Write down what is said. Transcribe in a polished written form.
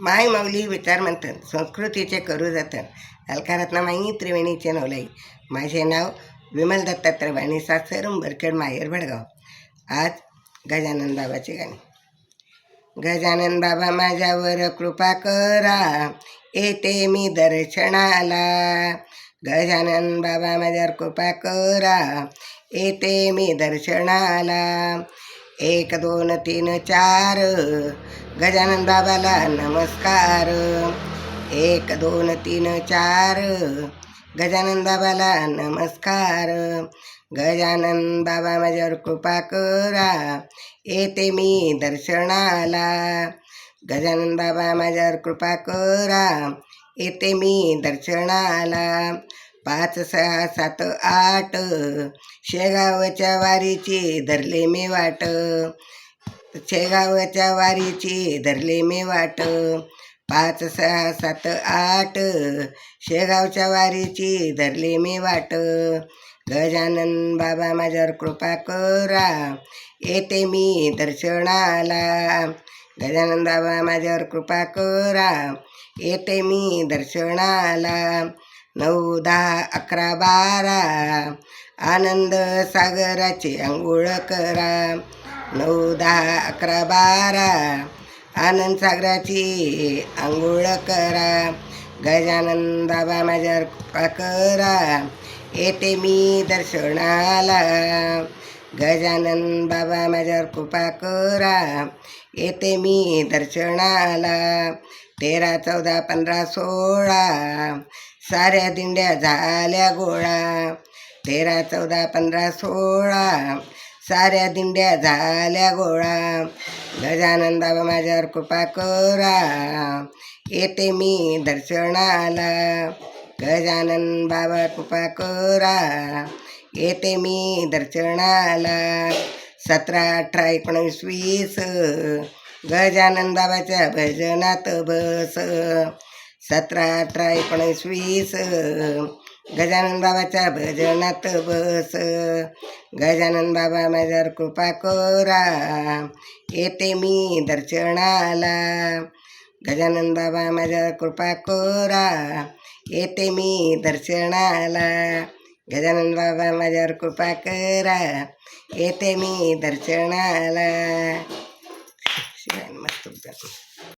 माय माऊली विचार म्हणतात संस्कृतीचे करू जतन. अलकारात्नामाई त्रिवेणी चेनवलाई. माझे नाव विमल दत्तात्रय वाणी, सासर उंबरखेड, माहेर भडगाव. आज गजानन बाबाचे गाणे. गजानन बाबा माझ्यावर कृपा करा, येते मी दर्शनाला. गजानन बाबा माझ्यावर कृपा करा, येते मी दर्शनाला. 1 2 3 4 गजानन बाबाला नमस्कार. 1 2 3 4 गजानन बाबाला नमस्कार. गजानन बाबा माझ्यावर कृपा करा, येते मी दर्शनाला. गजानन बाबा माझ्यावर कृपा करा, येते मी दर्शनाला. 5 6 7 8 शेगावच्या वारीची धरले मी वाट. शेगावच्या वारीची धरले मी वाट. 5 6 7 8 शेगावच्या वारीची धरले मी वाट. गजानन बाबा माझ्यावर कृपा करा, येते मी दर्शनाला. गजानन बाबा माझ्यावर कृपा करा, येते मी दर्शनाला. 9 10 11 12 आनंद सागराची आंघोळ करा. 9 10 11 12 आनंद सागराची आंघोळ करा. गजानन बाबा माझ्यावर कृपा करा, येते मी दर्शनाला. गजानन बाबा माझ्यावर कृपा करा, येते मी दर्शनाला. 13 14 15 16 साऱ्या दिंड्या झाल्या गोळा. 13 14 15 16 साऱ्या दिंड्या झाल्या गोळा. गजानन बाबा माझ्यावर कृपा करा, येते मी दर्शनाला. गजानन बाबा कृपा करा, येते मी दर्शनाला. 17 18 19 20 गजानन बाबाच्या भजनात बस. 17 18 19 20 गजानन बाबाच्या भजनात बस. गजानन बाबा माझ्यावर कृपा करा, येते मी दर्शनाला. गजानन बाबा माझ्यावर कृपा करा, येते मी दर्शनाला. गजानन बाबा माझ्यावर कृपा करा, येते मी दर्शनाला. शिवाय मस्त.